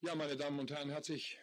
Ja, meine Damen und Herren, herzlich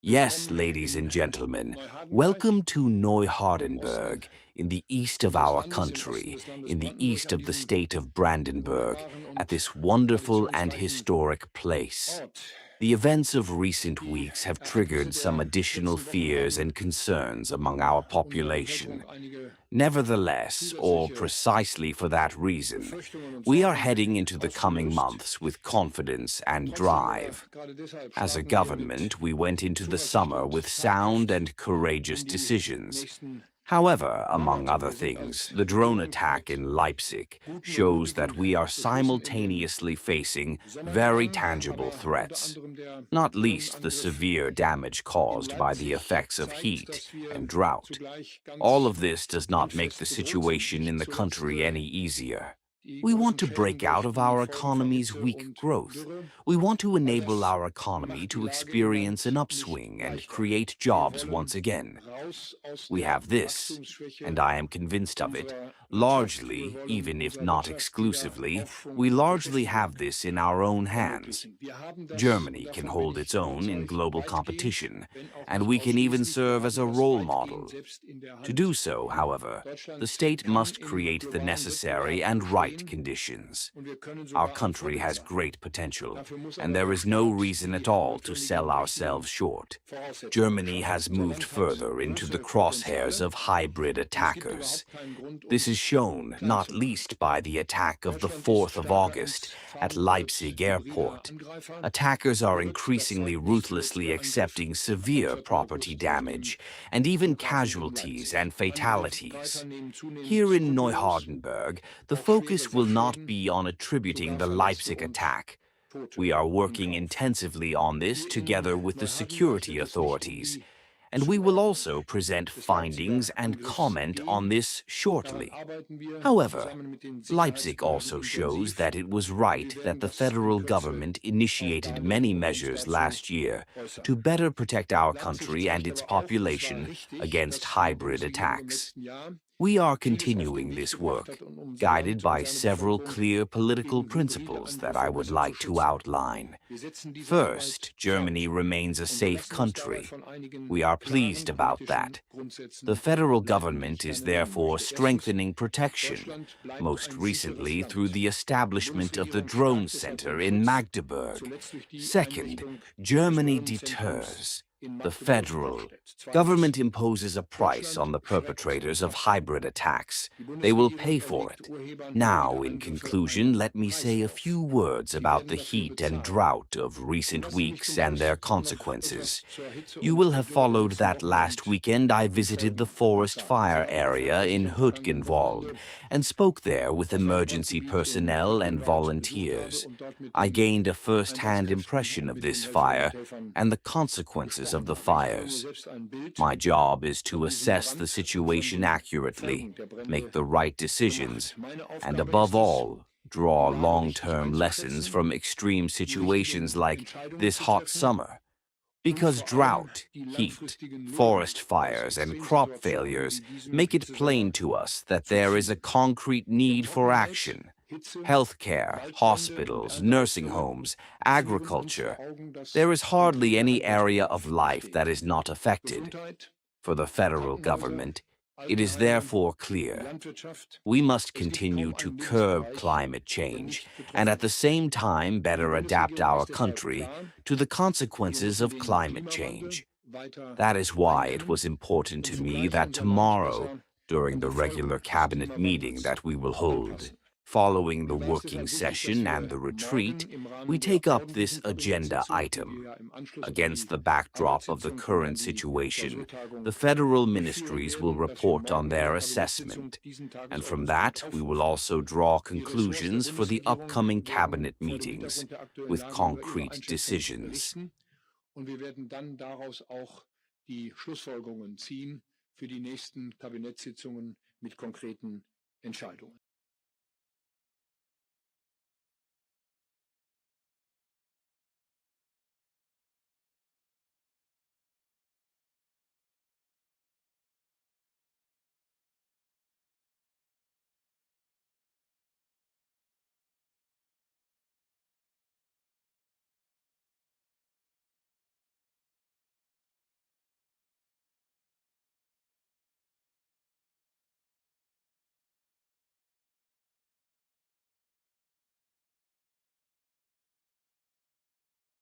Yes, willkommen ladies and in gentlemen, Neuhardenberg welcome to im Osten Neuhardenberg, in the east of des our Landes, im Osten country, des Landes in the Brandenburg, east an of the diesem state of Brandenburg, wunderbaren at und this wonderful and traditionsreichen historic place. Ort. The events of recent Die weeks have Ereignisse triggered some der additional letzten Wochen fears haben and concerns among in our unserer Bevölkerung population. einige Nevertheless, or zusätzliche precisely for that reason, Befürchtungen und we are Sorgen heading into the coming ausgelöst. months with confidence and Trotzdem oder drive. gerade deshalb As a starten wir mit government, we went into the Zuversicht summer und with sound Tatkraft and courageous in die decisions. nächsten However, among Monate. other Wir sind things, als the drone Regierung attack mit in Leipzig guten und shows mutigen that we are Beschlüssen in den simultaneously facing Sommer very gegangen, tangible aber unter threats, anderem der not least the Drohnenangriff severe damage in caused by the Leipzig effects of zeigt, heat dass wir and drought. zugleich All ganz of this does not make the handfest bedroht sind, situation nicht in the zuletzt country any easier. die We want großen to Schäden break out durch of die our Folgen von economy's Hitze weak und growth. Dürre. We want to All enable das our economy macht die to Lage im experience an Land nicht upswing and leichter. create Wir jobs once wollen again. raus aus We der have this, Wachstumsschwäche and I am convinced of it, unserer Wirtschaft. Wir largely, wollen even if unserer not Wirtschaft wieder exclusively, Aufschwung we und largely Beschäftigung have this in our own hands. ermöglichen. Wir haben das, und Germany can davon bin hold ich its own in überzeugt, global weitgehend, competition, wenn auch and nicht we can even ausschließlich, wir serve as haben a das role weitgehend model. selbst in der To do Hand. so, however, the Deutschland state kann must im create the globalen necessary Wettbewerb and right bestehen conditions. und wir können Our sogar ein country Vorbild has sein. great potential, Dafür muss and aber there der is no Staat reason die at all to sell notwendigen richtigen ourselves short. Voraussetzungen Germany schaffen. has Unser moved Land hat further into the große crosshairs Potenziale of hybrid und es gibt attackers. überhaupt keinen Grund, This is uns shown klein not zu machen. least by the attack of the Deutschland ist 4th of stärker August ins at Fahren als Leipzig hybrider Airport. Angreifer. Attackers are Droht increasingly derzeit nicht bloß ruthlessly der Angriff accepting auf severe unser property Drohnensystem im damage and even Flughafen in casualties and Leipzig. Angreifer fatalities. nehmen zunehmend Here in skrupellos Neuhardenberg, the auch schwere focus will not Sachschäden, be on attributing sogar the Verletzte Leipzig und attack. Tote We are in working Kauf. intensively on this Hier in together with the Neuhardenberg security wird es nicht um authorities, die and we will Zuordnung also present des findings Leipziger and Angriffs comment on gehen. this Daran shortly. arbeiten wir However, zusammen mit den Leipzig Sicherheitsbehörden also shows intensiv that it was und wir right that werden the das in federal Kürze government auch initiated many darlegen und uns measures dazu last year to äußern. better protect our Nachsicht country and zeigt its aber auch, es war population richtig, against dass die hybrid Bundesregierung im attacks. letzten Jahr We are vieles auf den continuing Weg this gebracht hat, work, um unser guided Land und by seine several Bevölkerung clear political gegen hybride principles that I Angriffe would besser zu like to schützen. outline. Wir setzen diese Arbeit First, Germany fort remains a und safe lassen uns dabei country. von einigen We are klaren pleased about politischen that. The Grundsätzen federal leiten, die government ich is gerne nennen therefore möchte. Erstens, strengthening protection, Deutschland bleibt most ein sicheres recently through Land. the Die establishment of the Bundesregierung drone stärkt deshalb center den in Schutz, Magdeburg. zuletzt durch die Second, Einrichtung des Germany Drohnenzentrums deters. in The Magdeburg-Vorstadt. federal Zweitens, government imposes a price on Deutschland the schreckt perpetrators of ab. hybrid attacks. Die They will Bundesregierung pay for erlegt it. Urhebern Now, hybrider in Angriffe conclusion, einen let me Preis say a auf. few words Sie about werden the dafür heat and bezahlen. drought of Und recent lassen Sie mich weeks zum and their Schluss noch consequences. etwas zur Hitze You und will der have Dürre der followed letzten that Wochen last und weekend I den visited the Folgen forest sagen. fire Ich war am area in vergangenen Hütgenwald Wochenende and spoke there with das emergency Waldbrandgebiet in personnel and Hütgenwald besucht habe volunteers. und dort mit I den gained a first-hand Einsatzkräften impression und of mit den this Helferinnen fire und Helfern and the consequences of gesprochen the habe. Ich habe mir fires. selbst ein Bild My job is to von diesem assess the Brand und von situation den accurately, Folgen der make Brände the right decisions, gemacht. Meine and Aufgabe above ist es, all, die draw Lage richtig long-term lessons einzuschätzen, from extreme die richtigen situations like Entscheidungen this zu hot treffen summer. und Because vor allem drought, die heat, langfristigen Folgen forest aus fires, and crop Extremsituationen failures wie diesem make it Hitzesommer plain to us that zu there is a ziehen. concrete Denn need for Trockenheit, action. Hitze, Healthcare, Waldbrände und hospitals, nursing Ernteausfälle homes, führen uns vor agriculture. Augen, dass There is eine hardly dringende any area of Handlungsbedarf life that besteht. is not affected. Gesundheit, For the federal Krankenhäuser, government, it is Altenheime, therefore die clear Landwirtschaft. we must Es gibt continue kaum to einen curb Lebensbereich, climate der change nicht and betroffen at the ist. same time Die better adapt Bundesregierung our ist deshalb country klar, to the wir consequences müssen of den climate Klimawandel change. weiter That is why it eindämmen was important und to me zugleich that unser Land tomorrow, besser during an the die regular Folgen des cabinet meeting Klimawandels that we will hold, anpassen. following the Mir war es working deshalb wichtig, dass session and wir the retreat, morgen im we Rahmen der take up this ordentlichen agenda Kabinettssitzung, die wir item. ja im Anschluss an Against die the backdrop of the Arbeitssitzung und an current die situation, the Klausurtagung federal durchführen ministries will werden, dass wir report on morgen in der their Kabinettssitzung assessment, diesen and from Tagesordnungspunkt that we will aufrufen. also draw Die Ressorts der conclusions for the Bundesregierung upcoming werden cabinet vor dem meetings Hintergrund der aktuellen with Lage über ihre concrete Einschätzung decisions. berichten und wir werden dann daraus auch die Schlussfolgerungen ziehen für die nächsten Kabinettssitzungen mit konkreten Entscheidungen.